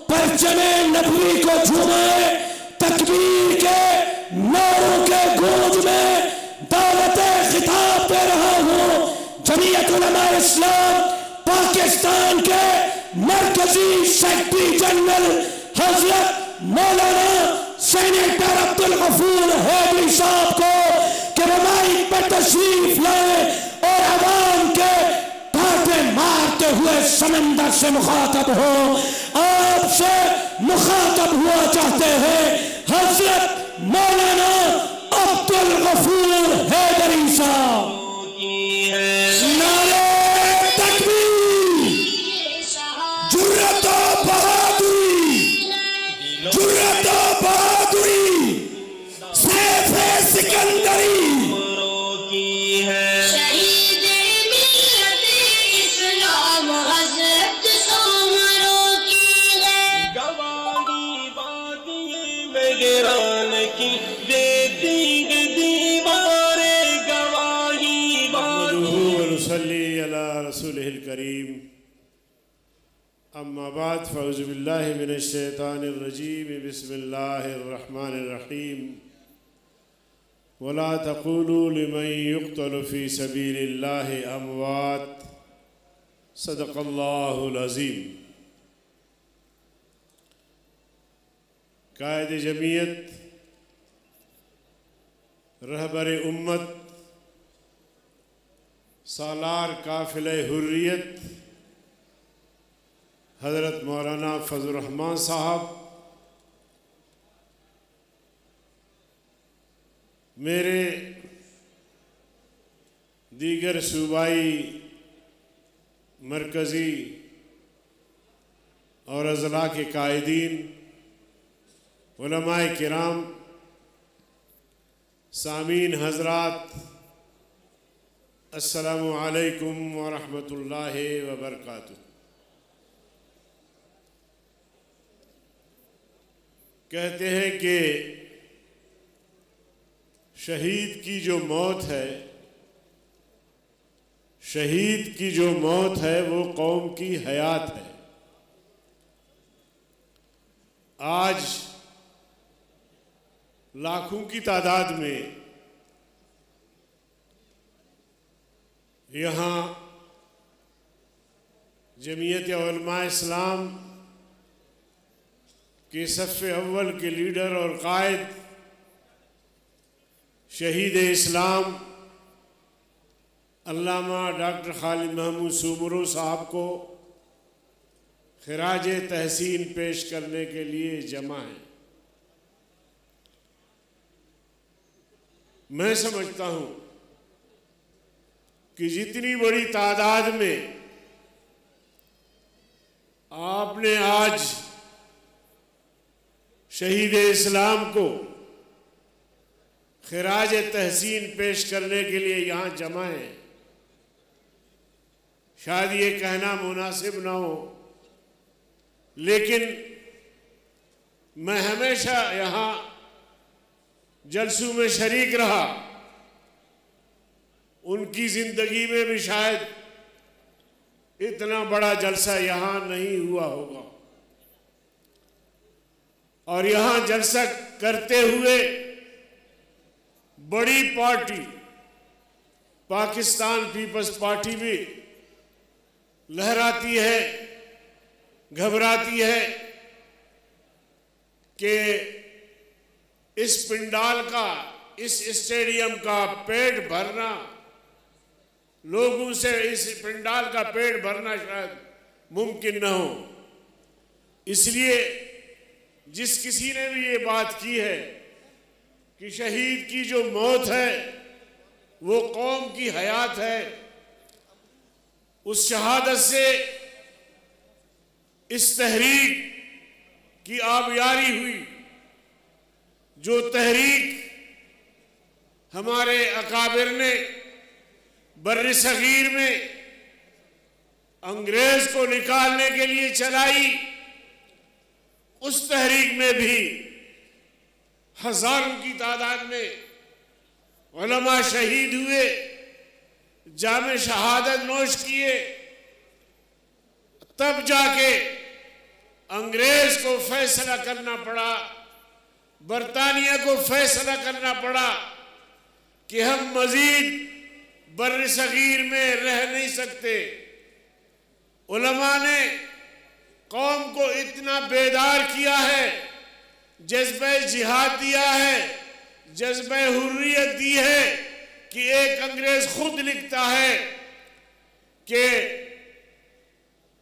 परचमे नबवी को झूमे, तकबीर के नारों के गूंज में दावत खिताब दे रहा हूँ। जमीयत उलमा इस्लाम पाकिस्तान के मरकजी सेक्रेटरी जनरल हजरत मौलाना सेनेटर अब्दुल गफूर हैदरी साहब को कि वो माइक पर तशरीफ लाए और आवाम के कांटे मारते हुए समंदर से मुखातब हो। आपसे मुखातब हुआ चाहते हैं हजरत मौलाना अब्दुल गफूर हैदरी साहब। नारे तकबीर, जुर्रत और बहादुरी, जुर्रत और बहादुरी, सैफ-ए सिकंदरी। करीम अम्मा बाद फ़ौज़ु बिल्लाहि मिनश शैतानिर रजीम बिस्मिल्लाहिर रहमानिर रहीम वला तक़ूलू लिमन युक़्तलु फ़ी सबीलिल्लाहि अमवात सदक़ल्लाहुल अज़ीम। कायद जमीयत, रहबर उम्मत, सालार काफ़िले हुर्रियत हज़रत मौलाना फज़लुर रहमान साहब, मेरे दीगर सूबाई, मरकज़ी और अज़ला के कायदीन, उलमाए किराम, सामीन हज़रात, अस्सलामु अलैकुम व रहमतुल्लाहि व बरकातुहू। कहते हैं कि शहीद की जो मौत है, शहीद की जो मौत है वो कौम की हयात है। आज लाखों की तादाद में यहाँ जमीयत उलमा इस्लाम के सफ़े अव्वल के लीडर और कायद शहीद इस्लाम अल्लामा डॉक्टर खालिद महमूद सूमरो साहब को खिराज तहसीन पेश करने के लिए जमा है। मैं समझता हूँ कि जितनी बड़ी तादाद में आपने आज शहीद इस्लाम को खिराज तहसीन पेश करने के लिए यहाँ जमा है, शायद ये कहना मुनासिब ना हो, लेकिन मैं हमेशा यहाँ जलसों में शरीक रहा। उनकी ज़िंदगी में भी शायद इतना बड़ा जलसा यहाँ नहीं हुआ होगा। और यहाँ जलसा करते हुए बड़ी पार्टी पाकिस्तान पीपल्स पार्टी भी लहराती है, घबराती है कि इस पिंडाल का, इस स्टेडियम का पेट भरना, लोगों से इस पिंडाल का पेट भरना शायद मुमकिन न हो। इसलिए जिस किसी ने भी ये बात की है कि शहीद की जो मौत है वो कौम की हयात है, उस शहादत से इस तहरीक की आबियारी हुई, जो तहरीक हमारे अकाबिर ने बर्र सगीर में अंग्रेज को निकालने के लिए चलाई, उस तहरीक में भी हजारों की तादाद में उलमा शहीद हुए, जामे शहादत नोश किए, तब जाके अंग्रेज को फैसला करना पड़ा, बरतानिया को फैसला करना पड़ा कि हम मजीद बर्र सगीर में रह नहीं सकते। उलमा ने कौम को इतना बेदार किया है, जज्बे जिहाद दिया है, जज्बे हुर्रियत दी है कि एक अंग्रेज खुद लिखता है कि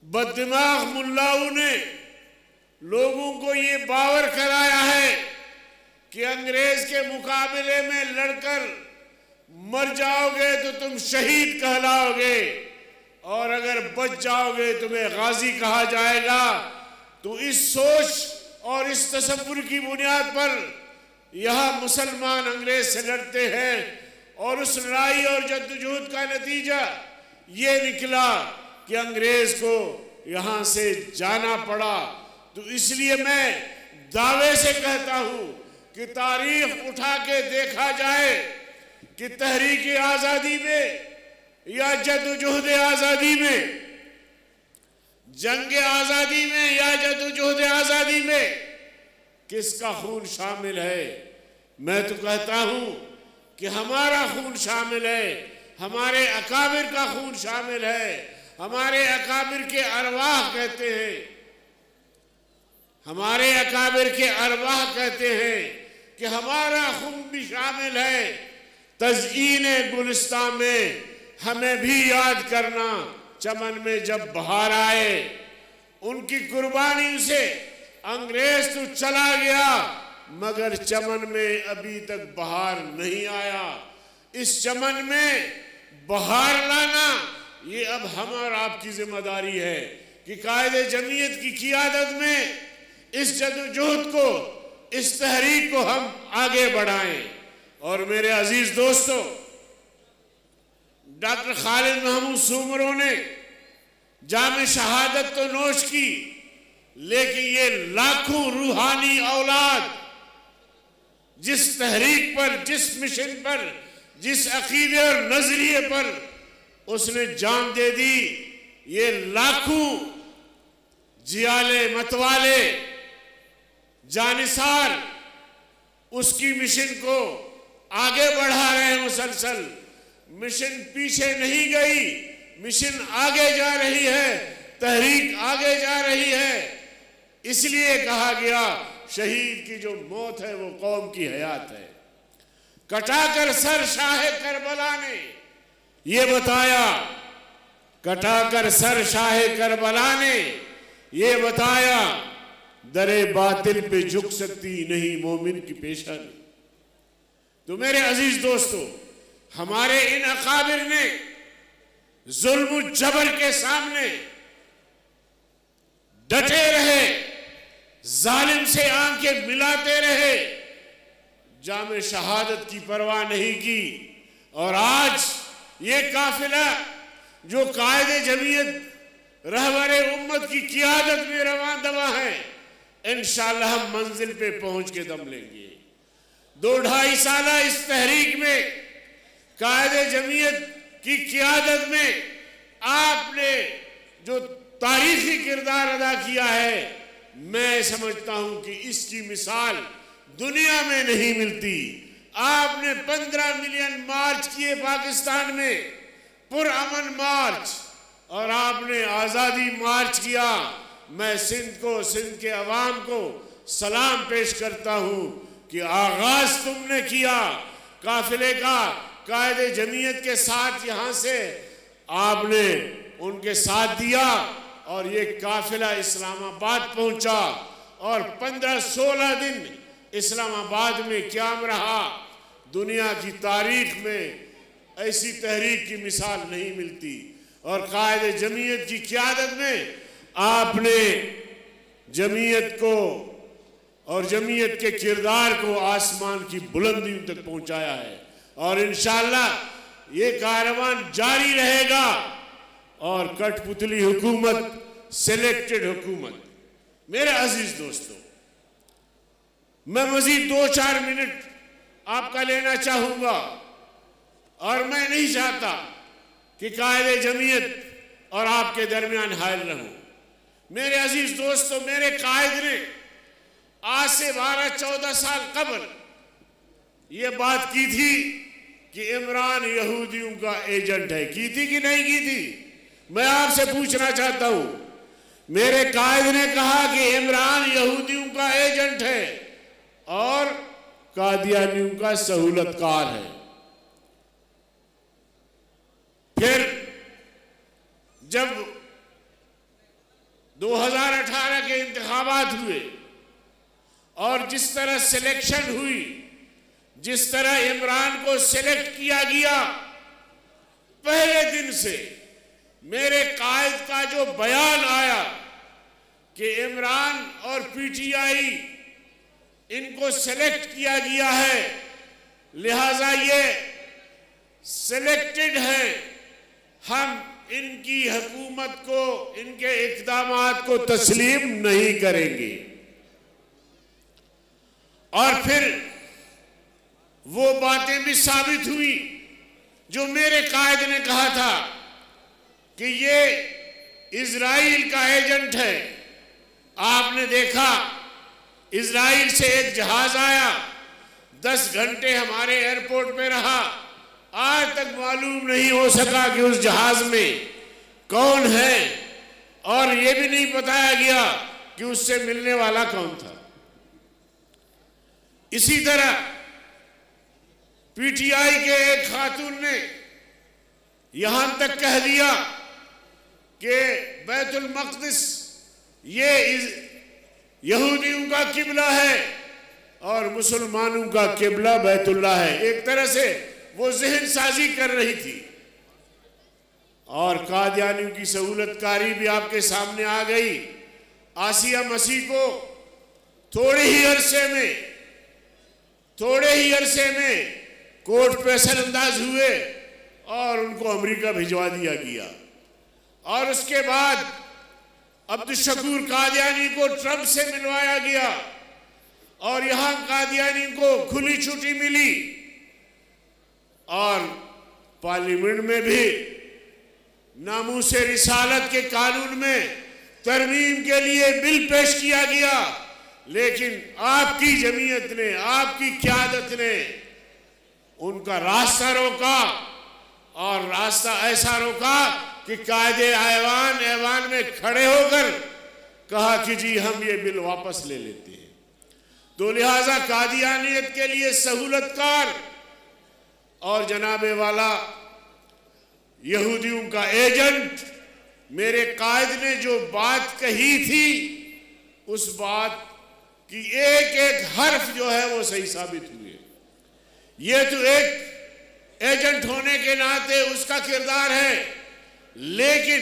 बददिमाग मुल्लाओं ने लोगों को ये बावर कराया है कि अंग्रेज के मुकाबले में लड़कर मर जाओगे तो तुम शहीद कहलाओगे और अगर बच जाओगे तुम्हें गाजी कहा जाएगा। तो इस सोच और इस तसव्वुर की बुनियाद पर यहाँ मुसलमान अंग्रेज से लड़ते हैं और उस लड़ाई और जद्दोजहद का नतीजा ये निकला कि अंग्रेज को यहाँ से जाना पड़ा। तो इसलिए मैं दावे से कहता हूँ कि तारीख उठा के देखा जाए कि तहरीक आज़ादी में या जद्दोजहद आज़ादी में, जंग आज़ादी में या जद्दोजहद आज़ादी में किसका खून शामिल है। मैं तो कहता हूँ कि हमारा खून शामिल है, हमारे अकाबिर का खून शामिल है। हमारे अकाबिर के अरवाह कहते हैं, हमारे अकाबिर के अरवाह कहते हैं कि हमारा खून भी शामिल है। तज़यीन गुलिस्तान में हमें भी याद करना, चमन में जब बहार आए। उनकी कुर्बानी से अंग्रेज तो चला गया मगर चमन में अभी तक बहार नहीं आया। इस चमन में बहार लाना ये अब हम और आपकी जिम्मेदारी है कि कायदे जमीयत की क़ियादत में इस जद्दोजहद को, इस तहरीक को हम आगे बढ़ाएं। और मेरे अजीज दोस्तों, डॉक्टर खालिद महमूद सूमरों ने जाम शहादत तो नोश की, लेकिन ये लाखों रूहानी औलाद जिस तहरीक पर, जिस मिशन पर, जिस अकीदे और नजरिए पर उसने जान दे दी, ये लाखों जियाले मतवाले जानिसार उसकी मिशन को आगे बढ़ा रहे हैं मुसलसल। मिशन पीछे नहीं गई, मिशन आगे जा रही है, तहरीक आगे जा रही है। इसलिए कहा गया शहीद की जो मौत है वो कौम की हयात है। कटाकर सर शाह करबला ने ये बताया, कटाकर सर शाह करबला ने ये बताया, दरे बातिल पे झुक सकती नहीं मोमिन की पेशानी। तो मेरे अजीज दोस्तों, हमारे इन अकाबिर ने जुल्म जबर के सामने डटे रहे, जालिम से आंखें मिलाते रहे, जामे शहादत की परवाह नहीं की। और आज ये काफिला जो कायदे जमीयत रहबरे उम्मत की क़ियादत में रवां दवा है, इंशाअल्लाह हम मंजिल पे पहुंच के दम लेंगे। 2-2.5 साल इस तहरीक में, कायदे जमीयत की क़ियादत में आपने जो तारीखी किरदार अदा किया है, मैं समझता हूं कि इसकी मिसाल दुनिया में नहीं मिलती। आपने 15 मिलियन मार्च किए पाकिस्तान में, पुरअमन मार्च, और आपने आज़ादी मार्च किया। मैं सिंध को, सिंध के अवाम को सलाम पेश करता हूं कि आगाज तुमने किया काफिले का, कायदे जमीयत के साथ यहां से आपने उनके साथ दिया और ये काफिला इस्लामाबाद पहुंचा। और 15-16 दिन इस्लामाबाद में क़याम रहा। दुनिया की तारीख में ऐसी तहरीक की मिसाल नहीं मिलती। और कायदे जमीयत की क़यादत में आपने जमीयत को और जमीयत के किरदार को आसमान की बुलंदियों तक पहुंचाया है। और इंशाअल्लाह ये कारवान जारी रहेगा। और कठपुतली हुकूमत, सिलेक्टेड हुकूमत। मेरे अजीज दोस्तों, मैं मजीद 2-4 मिनट आपका लेना चाहूंगा। और मैं नहीं चाहता कि कायदे जमीयत और आपके दरमियान हायल रहूं। मेरे अजीज दोस्तों, मेरे कायद ने आज से 12-14 साल कबल ये बात की थी कि इमरान यहूदियों का एजेंट है। की थी कि नहीं की थी? मैं आपसे पूछना चाहता हूं। मेरे कायद ने कहा कि इमरान यहूदियों का एजेंट है और कादियानियों का सहूलतकार है। फिर जब 2018 के इंतखाबात हुए और जिस तरह सिलेक्शन हुई, जिस तरह इमरान को सिलेक्ट किया गया, पहले दिन से मेरे कायद का जो बयान आया कि इमरान और पीटीआई इनको सिलेक्ट किया गया है, लिहाजा ये सिलेक्टेड है, हम इनकी हुकूमत को, इनके इक़दामात को तस्लीम नहीं करेंगे। और फिर वो बातें भी साबित हुई जो मेरे कायद ने कहा था कि ये इजराइल का एजेंट है। आपने देखा इजराइल से एक जहाज आया, 10 घंटे हमारे एयरपोर्ट पे रहा, आज तक मालूम नहीं हो सका कि उस जहाज में कौन है, और यह भी नहीं बताया गया कि उससे मिलने वाला कौन था। इसी तरह पीटीआई के एक खातून ने यहां तक कह दिया कि बैतुल मक़दिस ये यहूदियों का किबला है और मुसलमानों का किबला बैतुल्लाह है। एक तरह से वो ज़हन साजी कर रही थी। और कादियानियों की सहूलतकारी भी आपके सामने आ गई। आसिया मसीह को थोड़े ही अरसे में कोर्ट पे असरअंदाज हुए और उनको अमेरिका भिजवा दिया गया। और उसके बाद अब्दुल शकूर कादियानी को ट्रंप से मिलवाया गया और यहां कादियानी को खुली छुट्टी मिली। और पार्लियामेंट में भी नामूसे रिसालत के कानून में तरमीम के लिए बिल पेश किया गया, लेकिन आपकी जमीयत ने, आपकी क़यादत ने उनका रास्ता रोका, और रास्ता ऐसा रोका कि कायदे ऐवान में खड़े होकर कहा कि जी हम ये बिल वापस ले लेते हैं। तो लिहाजा कादियानियत के लिए सहूलतकार और जनाबे वाला यहूदियों का एजेंट, मेरे कायद ने जो बात कही थी उस बात की एक एक हर्फ जो है वो सही साबित हुए। ये तो एक एजेंट होने के नाते उसका किरदार है, लेकिन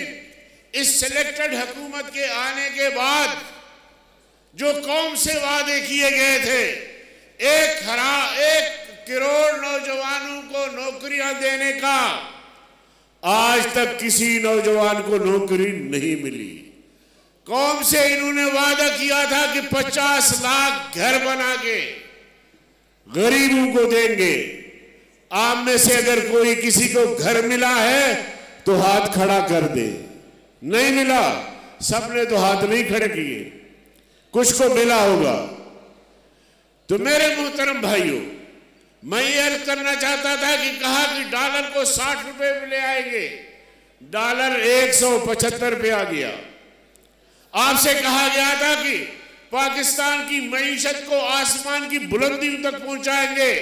इस सिलेक्टेड हुकूमत के आने के बाद जो कौम से वादे किए गए थे, 1 करोड़ नौजवानों को नौकरियां देने का, आज तक किसी नौजवान को नौकरी नहीं मिली। कौम से इन्होंने वादा किया था कि 50 लाख घर बना के गरीबों को देंगे। आप में से अगर कोई किसी को घर मिला है तो हाथ खड़ा कर दे। नहीं मिला, सबने तो हाथ नहीं खड़े किए, कुछ को मिला होगा। तो मेरे मोहतरम भाइयों, मैं ये अर्ज करना चाहता था कि कहा कि डॉलर को 60 रुपए में ले आएंगे, डॉलर 175 पे आ गया। आपसे कहा गया था कि पाकिस्तान की मईशत को आसमान की बुलंदियों तक पहुंचाएंगे।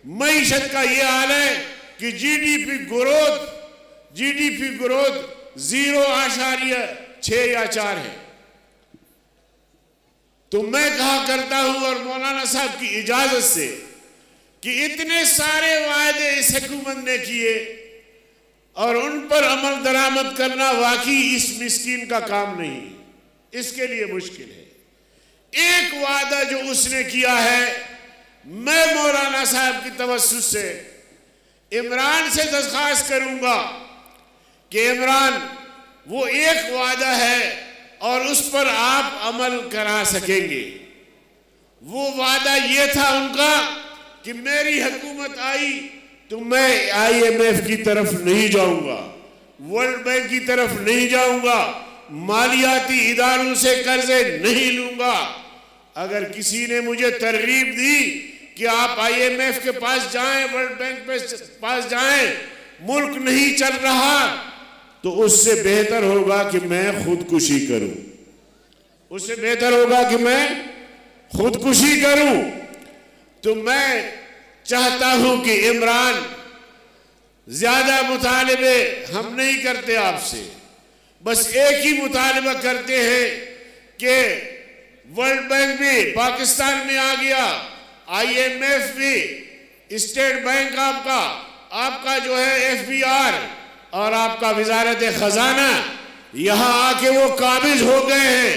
मईशत का यह हाल है कि जीडीपी ग्रोथ 0.6 या 4 है। तो मैं कहा करता हूं, और मौलाना साहब की इजाजत से, कि इतने सारे वायदे इस हुकूमत ने किए और उन पर अमल दरामद करना वाकई इस मिस्कीन का काम नहीं, इसके लिए मुश्किल है। एक वादा जो उसने किया है, मैं मौलाना साहब की तवस्सुस से इमरान से दरख्वास्त करूंगा कि इमरान, वो एक वादा है और उस पर आप अमल करा सकेंगे। वो वादा ये था उनका कि मेरी हुकूमत आई तो मैं IMF की तरफ नहीं जाऊंगा, वर्ल्ड बैंक की तरफ नहीं जाऊंगा, मालियाती इदारों से कर्जे नहीं लूंगा। अगर किसी ने मुझे तरगीब दी कि आप IMF के पास जाएं, वर्ल्ड बैंक के पास जाएं, मुल्क नहीं चल रहा, तो उससे बेहतर होगा कि मैं खुदकुशी करूं। उससे बेहतर होगा कि मैं खुदकुशी करूं। तो मैं चाहता हूं कि इमरान, ज्यादा मुतालिबे हम नहीं करते आपसे, बस एक ही मुतालिबा करते हैं कि वर्ल्ड बैंक भी पाकिस्तान में आ गया, IMF भी, स्टेट बैंक आपका जो है FBR और आपका वजारत खजाना यहां आके वो काबिज हो गए हैं।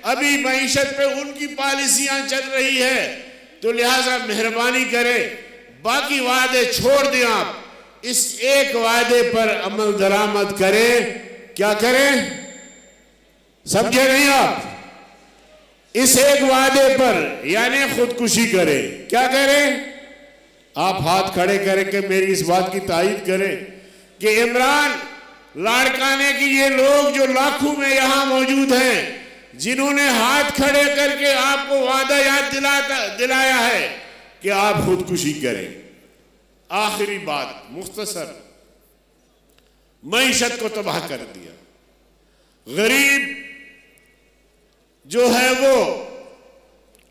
अभी मईशत पे उनकी पॉलिसियां चल रही है, तो लिहाजा मेहरबानी करें, बाकी वादे छोड़ दें। आप इस एक वादे पर अमल दरामद करें। क्या करें, समझे नहीं आप? इस एक वादे पर यानी खुदकुशी करें। क्या करें? आप हाथ खड़े करके मेरी इस बात की तायीद करें कि इमरान लाड़काने की ये लोग जो लाखों में यहां मौजूद हैं, जिन्होंने हाथ खड़े करके आपको वादा याद दिलाया है कि आप खुदकुशी करें। आखिरी बात मुख्तसर, मईशत को तबाह कर दिया। गरीब जो है वो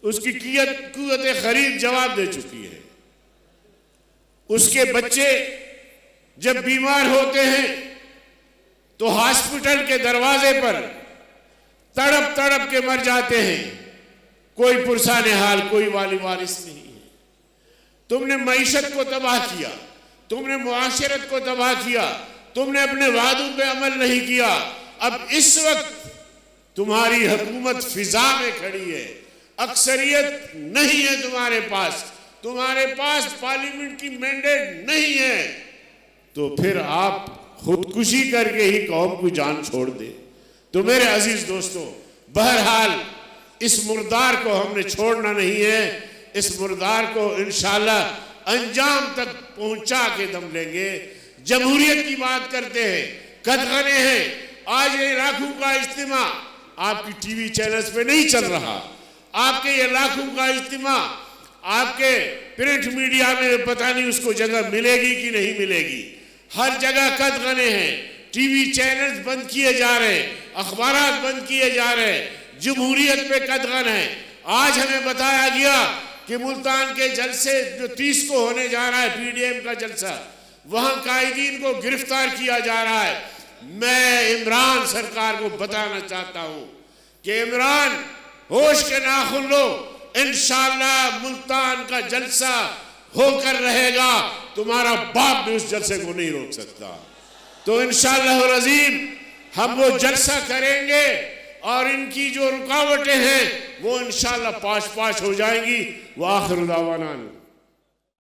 उसकी कुव्वत खरीद जवाब दे चुकी है। उसके बच्चे जब बीमार होते हैं तो हॉस्पिटल के दरवाजे पर तड़प तड़प के मर जाते हैं। कोई पुरसाने हाल, कोई वाली वारिस नहीं है। तुमने मईशत को तबाह किया, तुमने मुआशरत को तबाह किया, तुमने अपने वादों पे अमल नहीं किया। अब इस वक्त तुम्हारी हुकूमत फिजा में खड़ी है, अक्सरियत नहीं है तुम्हारे पास पार्लियामेंट की मैंडेट नहीं है, तो फिर आप खुदकुशी करके ही कौम को जान छोड़ दे। तो मेरे अजीज दोस्तों, बहरहाल इस मुर्दार को हमने छोड़ना नहीं है। इस मुर्दार को इंशाअल्लाह अंजाम तक पहुंचा के दम लेंगे। जमहूरियत की बात करते हैं, कदगने हैं। आज ये लाखों का इज्तिमा आपकी टीवी चैनल्स पे नहीं चल रहा। आपके ये लाखों का इज्तिमा आपके प्रिंट मीडिया में पता नहीं उसको जगह मिलेगी कि नहीं मिलेगी। हर जगह कदगने हैं, टीवी चैनल्स बंद किए जा रहे हैं, अखबारात बंद किए जा रहे हैं। जमहूरियत पे कदगन है। आज हमें बताया गया कि मुल्तान के जलसे जो 30 को होने जा रहा है, PDM का जलसा, वहां कायदीन को गिरफ्तार किया जा रहा है। मैं इमरान सरकार को बताना चाहता हूं कि इमरान, होश के नाखुन लो। इंशाअल्लाह मुल्तान का जलसा होकर रहेगा। तुम्हारा बाप भी उस जलसे को नहीं रोक सकता। तो इंशाअल्लाह अज़ीम हम वो जलसा करेंगे और इनकी जो रुकावटें हैं वो इंशाअल्लाह पाश पाश हो जाएंगी। व आखिर दावाना।